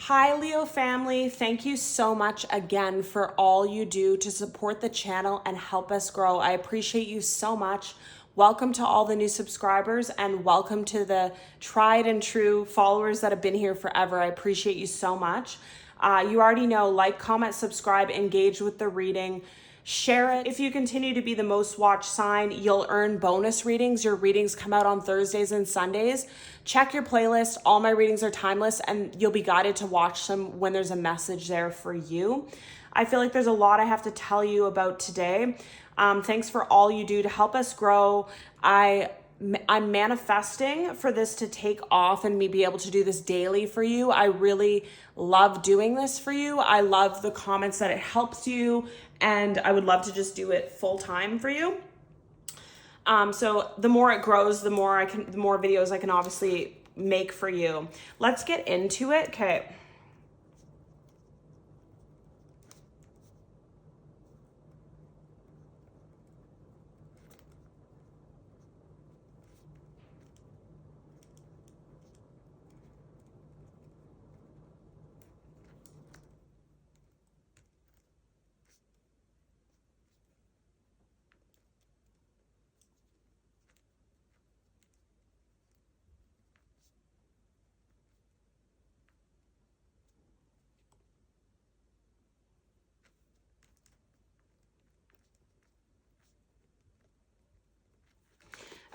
Hi, Leo family. Thank you so much again for all you do to support the channel and help us grow. I appreciate you so much. Welcome to all the new subscribers and welcome to the tried and true followers that have been here forever. I appreciate you so much. You already know, like, comment, subscribe, engage with the reading. Share it. If you continue to be the most watched sign, you'll earn bonus readings. Your readings come out on Thursdays and Sundays. Check your playlist. All my readings are timeless and you'll be guided to watch them when there's a message there for you. I feel like there's a lot I have to tell you about today. Thanks for all you do to help us grow. I'm manifesting for this to take off and me be able to do this daily for you. I really love doing this for you. I love the comments that it helps you, and I would love to just do it full time for you. So the more it grows, the more videos I can obviously make for you. Let's get into it. Okay.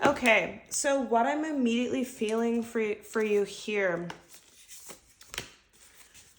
Okay, so what I'm immediately feeling for you here,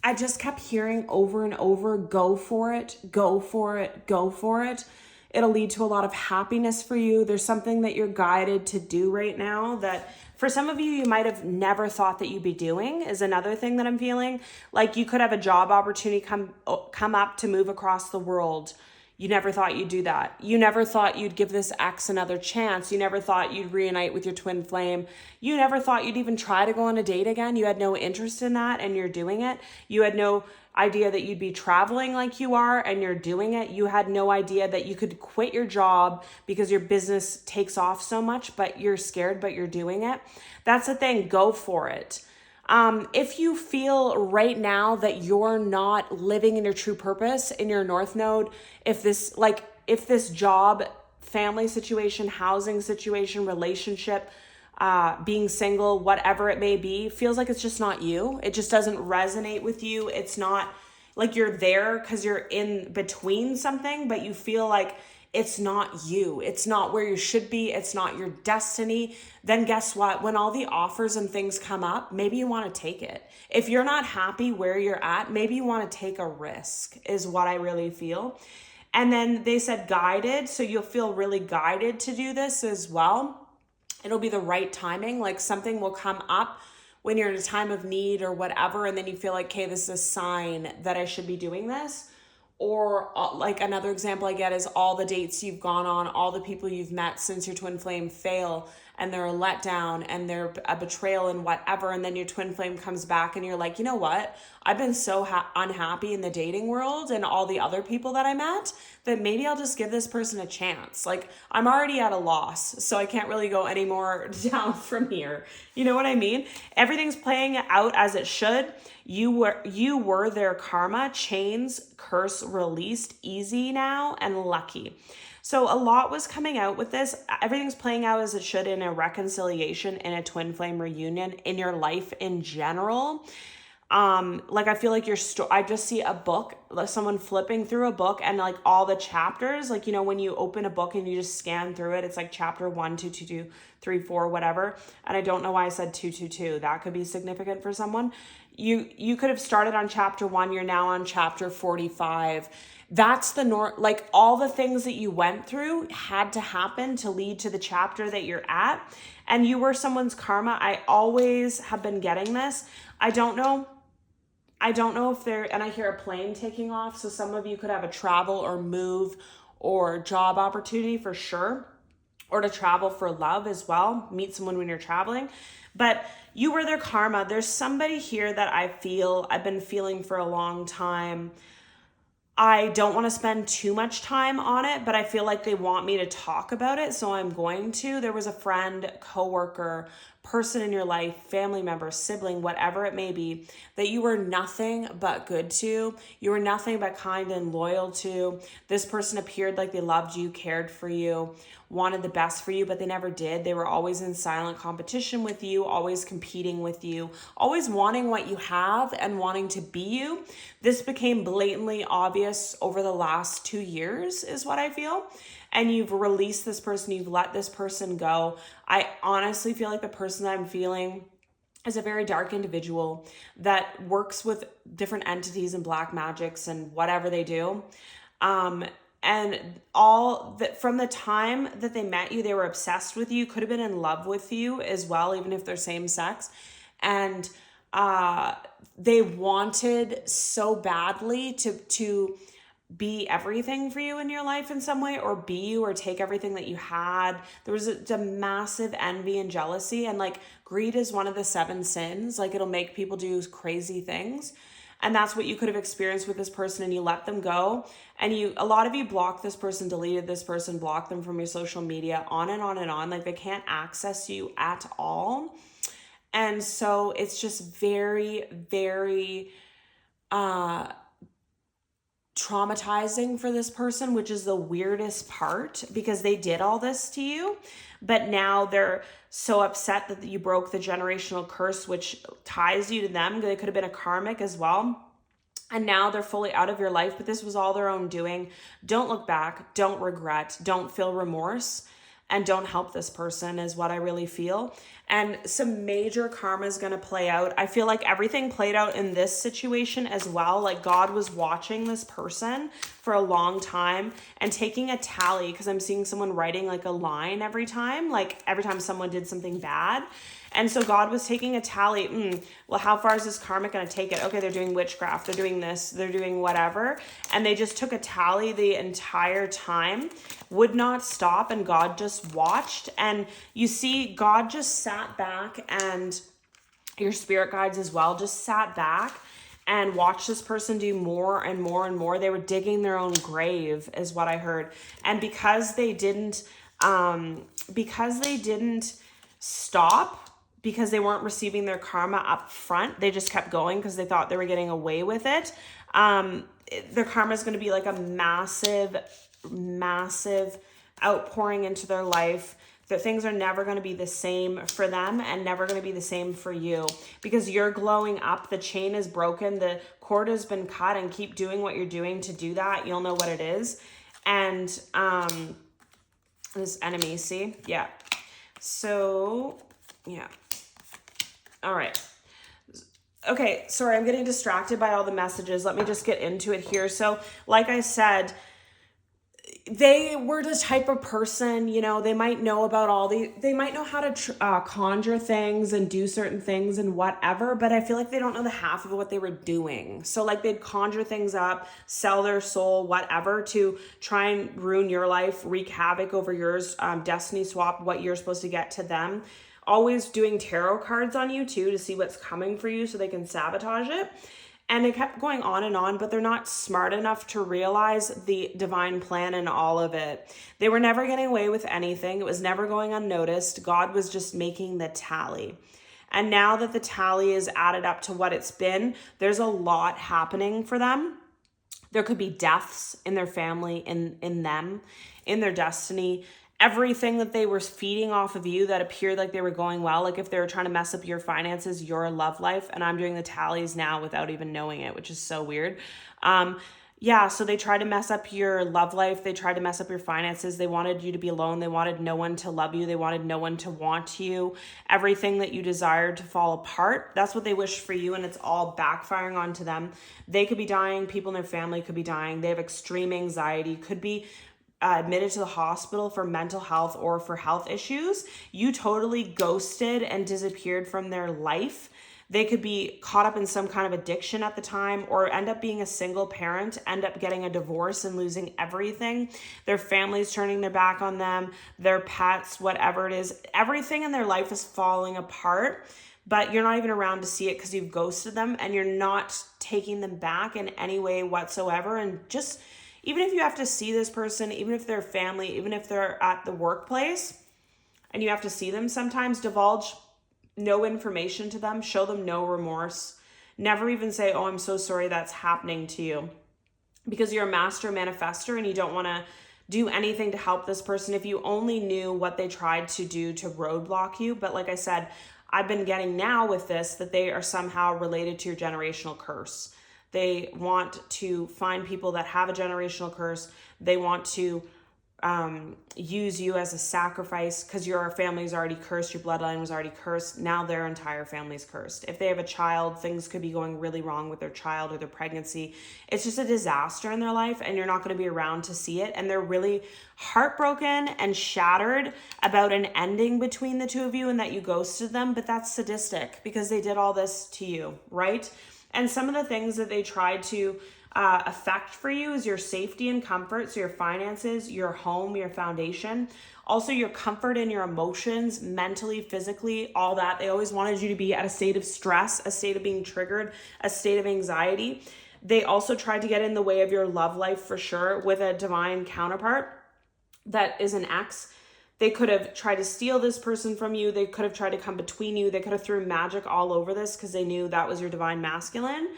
I just kept hearing over and over, go for it, go for it, go for it. It'll lead to a lot of happiness for you. There's something that you're guided to do right now that for some of you, you might have never thought that you'd be doing is another thing that I'm feeling. Like you could have a job opportunity come up to move across the world. You never thought you'd do that. You never thought you'd give this ex another chance. You never thought you'd reunite with your twin flame. You never thought you'd even try to go on a date again. You had no interest in that and you're doing it. You had no idea that you'd be traveling like you are and you're doing it. You had no idea that you could quit your job because your business takes off so much, but you're scared, but you're doing it. That's the thing. Go for it. If you feel right now that you're not living in your true purpose in your North Node, if this job, family situation, housing situation, relationship, being single, whatever it may be, feels like it's just not you. It just doesn't resonate with you. It's not like you're there because you're in between something, but you feel like it's not you. It's not where you should be. It's not your destiny. Then guess what? When all the offers and things come up, maybe you want to take it. If you're not happy where you're at, maybe you want to take a risk is what I really feel. And then they said guided. So you'll feel really guided to do this as well. It'll be the right timing. Like something will come up when you're in a time of need or whatever. And then you feel like, okay, this is a sign that I should be doing this. Or like another example I get is all the dates you've gone on, all the people you've met since your twin flame fail and they're a letdown and they're a betrayal and whatever. And then your twin flame comes back and you're like, you know what? I've been so unhappy in the dating world and all the other people that I met that maybe I'll just give this person a chance. Like I'm already at a loss, so I can't really go any more down from here. You know what I mean? Everything's playing out as it should. You were their karma, chains, curse released, easy now, and lucky. So a lot was coming out with this. Everything's playing out as it should in a reconciliation, in a twin flame reunion, in your life in general. Like I feel like I just see a book, like someone flipping through a book and like all the chapters, like, you know, when you open a book and you just scan through it, it's like chapter 1, 2, 2, 2, 3, 4, whatever. And I don't know why I said 2, 2, 2. That could be significant for someone. You could have started on chapter 1. You're now on chapter 45. That's like all the things that you went through had to happen to lead to the chapter that you're at. And you were someone's karma. I always have been getting this. I don't know if and I hear a plane taking off. So some of you could have a travel or move or job opportunity for sure, or to travel for love as well. Meet someone when you're traveling. But you were their karma. There's somebody here that I've been feeling for a long time. I don't want to spend too much time on it, but I feel like they want me to talk about it, so I'm going to. There was a friend, coworker, person in your life, family member, sibling, whatever it may be, that you were nothing but good to. You were nothing but kind and loyal to. This person appeared like they loved you, cared for you, wanted the best for you, but they never did. They were always in silent competition with you, always competing with you, always wanting what you have and wanting to be you. This became blatantly obvious over the last 2 years, is what I feel. And you've released this person, you've let this person go. I honestly feel like the person that I'm feeling is a very dark individual that works with different entities and black magics and whatever they do. And all that from the time that they met you, they were obsessed with you, could have been in love with you as well, even if they're same sex. And they wanted so badly to be everything for you in your life in some way, or be you, or take everything that you had. There was a massive envy and jealousy, and like greed is one of the 7 sins. Like it'll make people do crazy things. And that's what you could have experienced with this person, and you let them go. And a lot of you blocked this person, deleted this person, blocked them from your social media, on and on and on. Like they can't access you at all. And so it's just very, very, traumatizing for this person, which is the weirdest part, because they did all this to you, but now they're so upset that you broke the generational curse, which ties you to them. They could have been a karmic as well. And now they're fully out of your life, but this was all their own doing. Don't look back, don't regret, don't feel remorse, and don't help this person is what I really feel. And some major karma is going to play out. I feel like everything played out in this situation as well. Like God was watching this person for a long time and taking a tally, because I'm seeing someone writing like a line every time someone did something bad. And so God was taking a tally. Well, how far is this karma going to take it? Okay, they're doing witchcraft. They're doing this. They're doing whatever. And they just took a tally the entire time, would not stop. And God just watched. And you see, God just sat back, and your spirit guides as well just sat back and watched this person do more and more and more. They were digging their own grave is what I heard. And because they didn't stop, because they weren't receiving their karma up front, they just kept going because they thought they were getting away with it. Their karma is going to be like a massive, massive outpouring into their life. That things are never going to be the same for them, and never going to be the same for you, because you're glowing up. The chain is broken. The cord has been cut, and keep doing what you're doing to do that. You'll know what it is. And this enemy, see? Yeah. So, yeah. All right. Okay, sorry, I'm getting distracted by all the messages. Let me just get into it here. So, like I said, they were the type of person, they might know about they might know how to conjure things and do certain things and whatever, but I feel like they don't know the half of what they were doing. So like they'd conjure things up, sell their soul, whatever, to try and ruin your life, wreak havoc over yours, destiny swap what you're supposed to get to them. Always doing tarot cards on you too, to see what's coming for you so they can sabotage it. And it kept going on and on, but they're not smart enough to realize the divine plan in all of it. They were never getting away with anything. It was never going unnoticed. God was just making the tally. And now that the tally is added up to what it's been, there's a lot happening for them. There could be deaths in their family, in them, in their destiny. Everything that they were feeding off of you that appeared like they were going well, like if they were trying to mess up your finances, your love life, and I'm doing the tallies now without even knowing it, which is so weird. So they tried to mess up your love life. They tried to mess up your finances. They wanted you to be alone. They wanted no one to love you. They wanted no one to want you. Everything that you desired to fall apart. That's what they wished for you, and it's all backfiring onto them. They could be dying. People in their family could be dying. They have extreme anxiety, could be admitted to the hospital for mental health or for health issues. You totally ghosted and disappeared from their life. They could be caught up in some kind of addiction at the time, or end up being a single parent, end up getting a divorce and losing everything. Their family's turning their back on them, their pets, whatever it is. Everything in their life is falling apart, but you're not even around to see it because you've ghosted them, and you're not taking them back in any way whatsoever. And just, even if you have to see this person, even if they're family, even if they're at the workplace and you have to see them sometimes, divulge no information to them. Show them no remorse. Never even say, oh, I'm so sorry that's happening to you. Because you're a master manifester and you don't want to do anything to help this person if you only knew what they tried to do to roadblock you. But like I said, I've been getting now with this that they are somehow related to your generational curse. They want to find people that have a generational curse. They want to use you as a sacrifice because your family is already cursed, your bloodline was already cursed. Now their entire family's cursed. If they have a child, things could be going really wrong with their child or their pregnancy. It's just a disaster in their life and you're not going to be around to see it. And they're really heartbroken and shattered about an ending between the two of you and that you ghosted them. But that's sadistic because they did all this to you, right? And some of the things that they tried to affect for you is your safety and comfort. So your finances, your home, your foundation, also your comfort and your emotions, mentally, physically, all that. They always wanted you to be at a state of stress, a state of being triggered, a state of anxiety. They also tried to get in the way of your love life for sure with a divine counterpart that is an ex. They could have tried to steal this person from you. They could have tried to come between you. They could have threw magic all over this because they knew that was your divine masculine.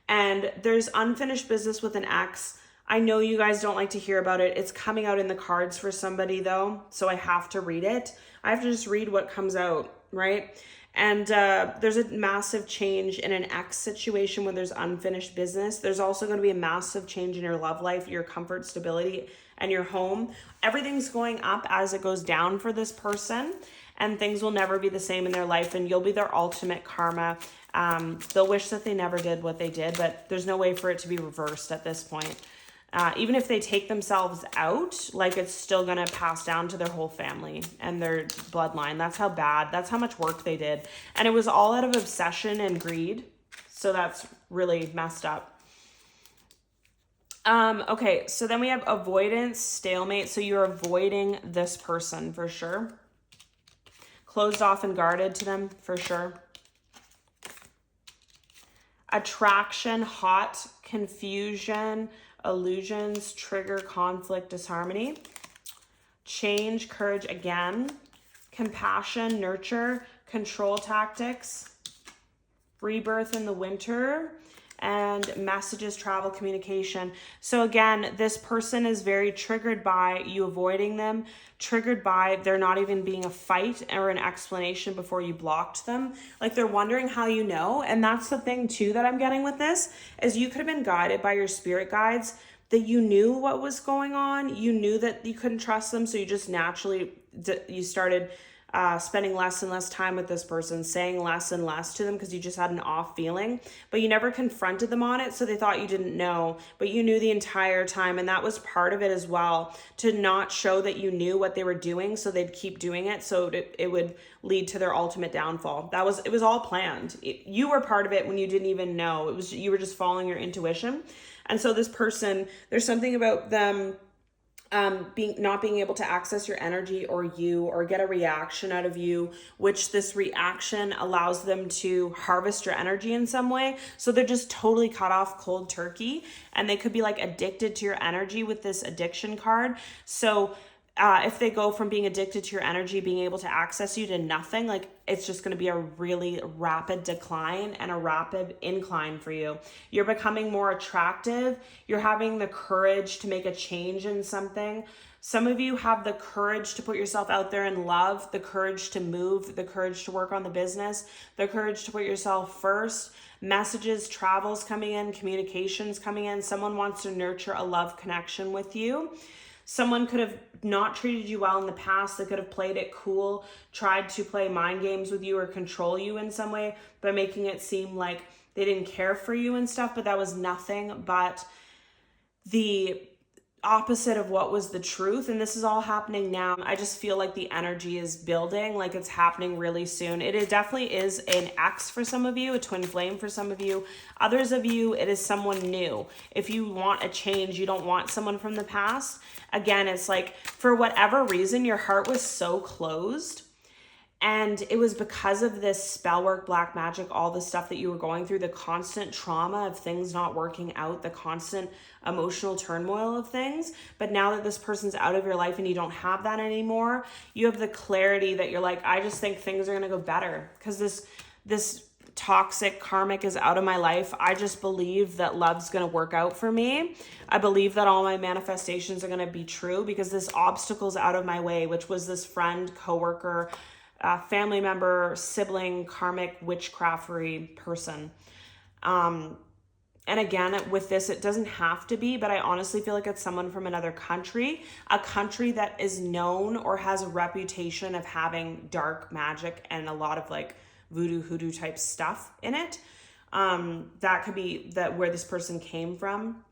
And there's unfinished business with an ex. I know you guys don't like to hear about it. It's coming out in the cards for somebody though, so I have to read it. I have to just read what comes out, right? And there's a massive change in an ex situation when there's unfinished business. There's also going to be a massive change in your love life, your comfort, stability, and your home. Everything's going up as it goes down for this person, and things will never be the same in their life, and you'll be their ultimate karma. They'll wish that they never did what they did, but there's no way for it to be reversed at this point. Even if they take themselves out, like it's still going to pass down to their whole family and their bloodline. That's how bad, that's how much work they did. And it was all out of obsession and greed. So that's really messed up. Okay, so then we have avoidance, stalemate. So you're avoiding this person for sure. Closed off and guarded to them for sure. Attraction, hot, confusion, illusions, trigger, conflict, disharmony. Change, courage again. Compassion, nurture, control tactics. Rebirth in the winter. And messages, travel, communication. So again, this person is very triggered by you avoiding them, triggered by there not even being a fight or an explanation before you blocked them. Like they're wondering how you know. And that's the thing too that I'm getting with this is you could have been guided by your spirit guides that you knew what was going on. You knew that you couldn't trust them. So you just naturally, you started spending less and less time with this person, saying less and less to them because you just had an off feeling, but you never confronted them on it. So they thought you didn't know, but you knew the entire time. And that was part of it as well, to not show that you knew what they were doing. So they'd keep doing it. So it would lead to their ultimate downfall. It was all planned. You were part of it when you didn't even know. You were just following your intuition. And so this person, there's something about them not being able to access your energy or get a reaction out of you, which this reaction allows them to harvest your energy in some way. So they're just totally cut off cold turkey, and they could be like addicted to your energy with this addiction card. So if they go from being addicted to your energy, being able to access you to nothing, like it's just going to be a really rapid decline and a rapid incline for you. You're becoming more attractive. You're having the courage to make a change in something. Some of you have the courage to put yourself out there in love, the courage to move, the courage to work on the business, the courage to put yourself first. Messages, travels coming in, communications coming in. Someone wants to nurture a love connection with you. Someone could have not treated you well in the past. They could have played it cool, tried to play mind games with you or control you in some way by making it seem like they didn't care for you and stuff, but that was nothing but the opposite of what was the truth. And this is all happening now. I just feel like the energy is building, like it's happening really soon. It definitely is an ex for some of you, a twin flame for some of you. Others of you, it is someone new. If you want a change, you don't want someone from the past. Again, it's like for whatever reason, your heart was so closed And it was because of this spell work, black magic, all the stuff that you were going through, the constant trauma of things not working out, the constant emotional turmoil of things. But now that this person's out of your life and you don't have that anymore, you have the clarity that you're like, I just think things are going to go better because this toxic karmic is out of my life. I just believe that love's going to work out for me. I believe that all my manifestations are going to be true because this obstacle's out of my way, which was this friend, coworker, family member, sibling, karmic, witchcraftery person. And again, with this, it doesn't have to be, but I honestly feel like it's someone from another country, a country that is known or has a reputation of having dark magic and a lot of like voodoo, hoodoo type stuff in it. That could be that where this person came from.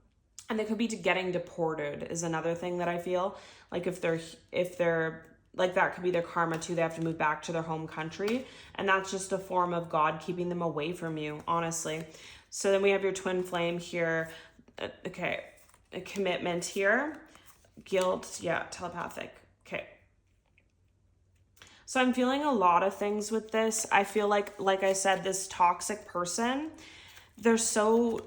And they could be getting deported is another thing that I feel like if they're like, that could be their karma too. They have to move back to their home country. And that's just a form of God keeping them away from you, honestly. So then we have your twin flame here. Okay. A commitment here. Guilt. Yeah. Telepathic. Okay. So I'm feeling a lot of things with this. I feel like I said, this toxic person, they're so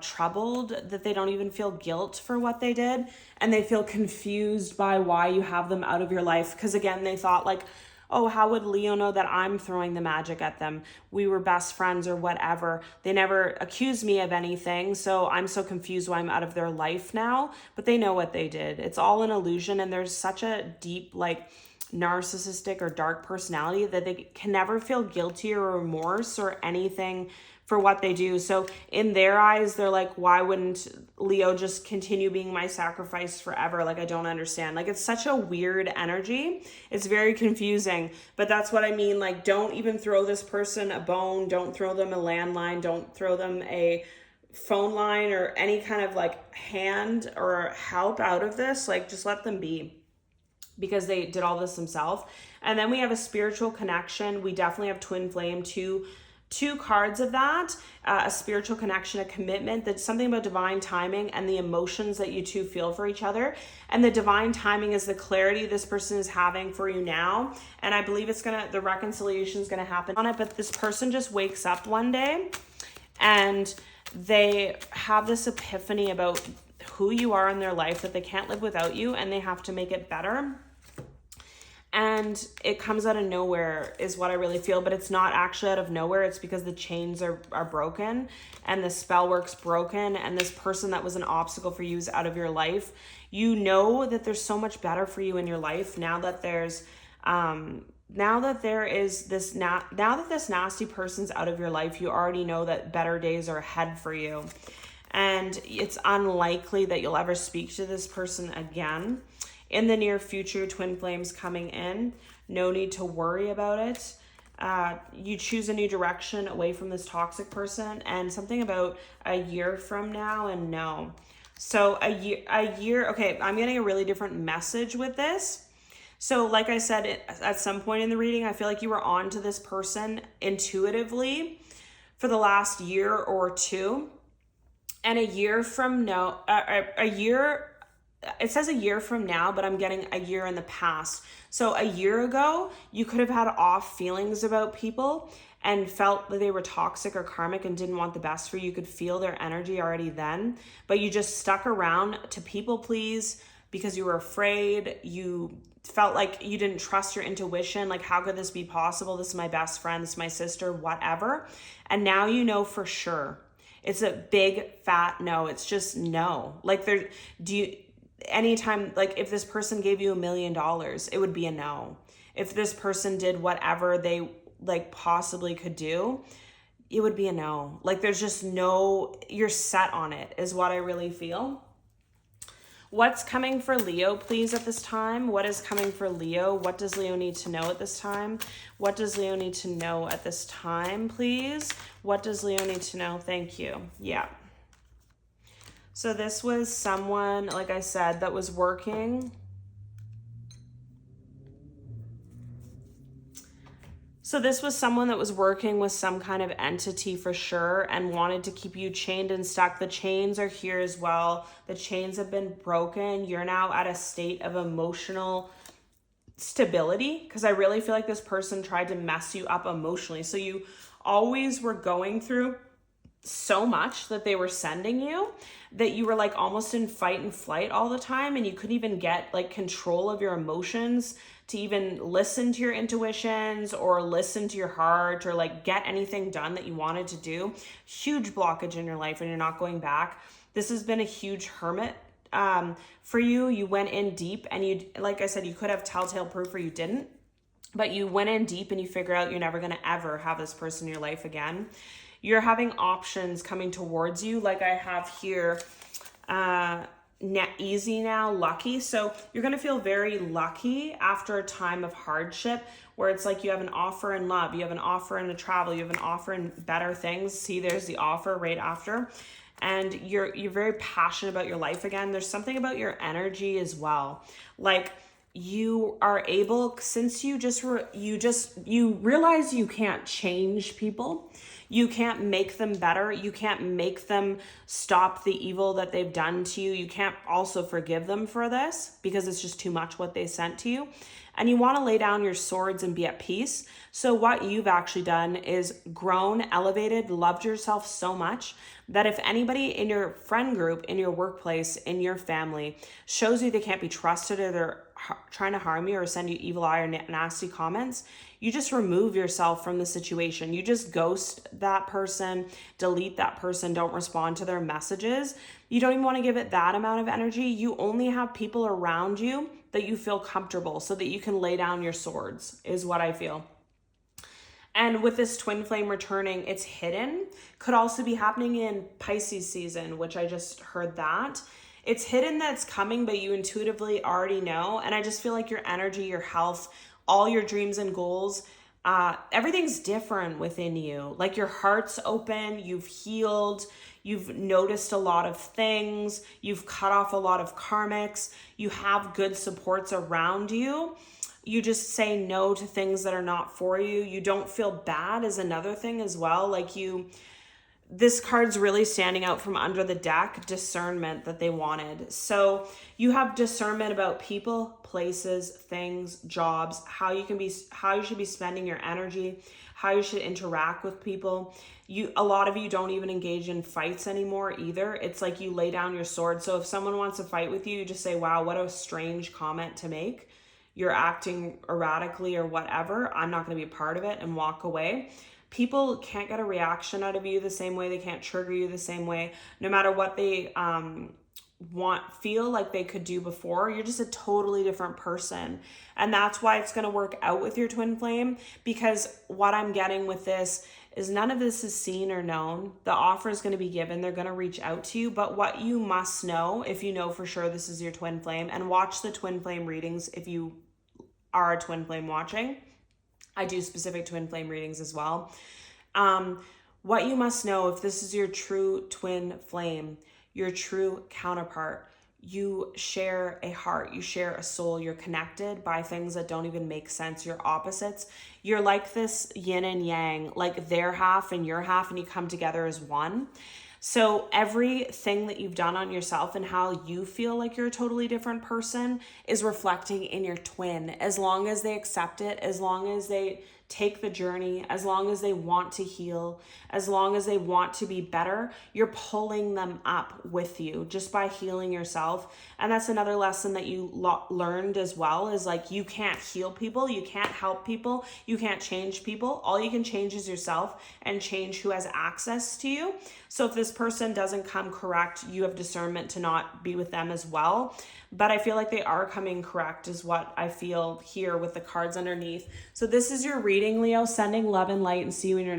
troubled that they don't even feel guilt for what they did. And they feel confused by why you have them out of your life. Because again, they thought like, oh, how would Leo know that I'm throwing the magic at them? We were best friends or whatever. They never accused me of anything. So I'm so confused why I'm out of their life now. But they know what they did. It's all an illusion. And there's such a deep, like, narcissistic or dark personality that they can never feel guilty or remorse or anything for what they do. So in their eyes, they're like, why wouldn't Leo just continue being my sacrifice forever? Like, I don't understand. Like, it's such a weird energy. It's very confusing, but that's what I mean. Like, don't even throw this person a bone. Don't throw them a landline. Don't throw them a phone line or any kind of like hand or help out of this. Like, just let them be, because they did all this themselves. And then we have a spiritual connection. We definitely have twin flame, two cards of that, a spiritual connection, a commitment. That's something about divine timing and the emotions that you two feel for each other. And the divine timing is the clarity this person is having for you now. And I believe the reconciliation is going to happen on it. But this person just wakes up one day and they have this epiphany about who you are in their life, that they can't live without you and they have to make it better. And it comes out of nowhere is what I really feel, but it's not actually out of nowhere. It's because the chains are broken and the spell work's broken and this person that was an obstacle for you is out of your life. You know that there's so much better for you in your life now that this nasty person's out of your life. You already know that better days are ahead for you. And it's unlikely that you'll ever speak to this person again. In the near future, twin flames coming in. No need to worry about it. You choose a new direction away from this toxic person, and something about a year from now, and no. So a year, okay, I'm getting a really different message with this. So like I said, at some point in the reading, I feel like you were on to this person intuitively for the last year or two. And a year from now, it says a year from now, but I'm getting a year in the past. So a year ago, you could have had off feelings about people and felt that they were toxic or karmic and didn't want the best for you. You could feel their energy already then, but you just stuck around to people please because you were afraid. You felt like you didn't trust your intuition. Like, how could this be possible? This is my best friend, this is my sister, whatever. And now you know for sure. It's a big fat no. It's just no. Like, anytime, like if this person gave you $1 million, it would be a no. If this person did whatever they like possibly could do, it would be a no. Like, there's just no, you're set on it is what I really feel. What's coming for Leo, please, at this time? What is coming for Leo? What does Leo need to know at this time? What does Leo need to know at this time, please? What does Leo need to know? Thank you. Yeah. So this was someone, like I said, that was working. So this was someone that was working with some kind of entity for sure and wanted to keep you chained and stuck. The chains are here as well. The chains have been broken. You're now at a state of emotional stability, because I really feel like this person tried to mess you up emotionally. So you always were going through so much that they were sending you that you were like almost in fight and flight all the time, and you couldn't even get like control of your emotions to even listen to your intuitions or listen to your heart or like get anything done that you wanted to do. Huge blockage in your life, and you're not going back. This has been a huge hermit for you. You went in deep, and you, like I said, you could have telltale proof or you didn't, but you went in deep and you figure out you're never going to ever have this person in your life again. You're having options coming towards you. Like I have here, easy now, lucky. So you're going to feel very lucky after a time of hardship, where it's like you have an offer in love, you have an offer in the travel, you have an offer in better things. See, there's the offer right after. And you're very passionate about your life again. There's something about your energy as well. Like you are able, since you realize you can't change people. You can't make them better. You can't make them stop the evil that they've done to you. You can't also forgive them for this because it's just too much what they sent to you. And you want to lay down your swords and be at peace. So what you've actually done is grown, elevated, loved yourself so much that if anybody in your friend group, in your workplace, in your family shows you they can't be trusted, or they're trying to harm you or send you evil eye or nasty comments, you just remove yourself from the situation. You just ghost that person, delete that person, don't respond to their messages. You don't even want to give it that amount of energy. You only have people around you that you feel comfortable so that you can lay down your swords, is what I feel. And with this twin flame returning, it's hidden. Could also be happening in Pisces season, which I just heard that. It's hidden that it's coming, but you intuitively already know. And I just feel like your energy, your health, all your dreams and goals, everything's different within you. Like your heart's open, you've healed, you've noticed a lot of things, you've cut off a lot of karmics, you have good supports around you. You just say no to things that are not for you. You don't feel bad is another thing as well. Like this card's really standing out from under the deck, discernment that they wanted. So you have discernment about people, places, things, jobs, how you should be spending your energy, how you should interact with people. A lot of you don't even engage in fights anymore either. It's like you lay down your sword. So if someone wants to fight with you, you just say, wow, what a strange comment to make. You're acting erratically or whatever. I'm not going to be a part of it, and walk away. People can't get a reaction out of you the same way. They can't trigger you the same way. No matter what they feel like they could do before, you're just a totally different person. And that's why it's going to work out with your twin flame, because what I'm getting with this is none of this is seen or known. The offer is going to be given. They're going to reach out to you. But what you must know, if you know for sure this is your twin flame, and watch the twin flame readings if you are a twin flame watching. I do specific twin flame readings as well. What you must know, if this is your true twin flame, your true counterpart, you share a heart, you share a soul, you're connected by things that don't even make sense. You're opposites. You're like this yin and yang, like their half and your half, and you come together as one. So everything that you've done on yourself and how you feel like you're a totally different person is reflecting in your twin. As long as they accept it, as long as they take the journey, as long as they want to heal, as long as they want to be better, you're pulling them up with you just by healing yourself. And that's another lesson that you learned as well, is like you can't heal people, you can't help people, you can't change people. All you can change is yourself and change who has access to you. So if this person doesn't come correct, you have discernment to not be with them as well. But I feel like they are coming correct is what I feel here with the cards underneath. So this is your reading, Leo. Sending love and light, and see you in your next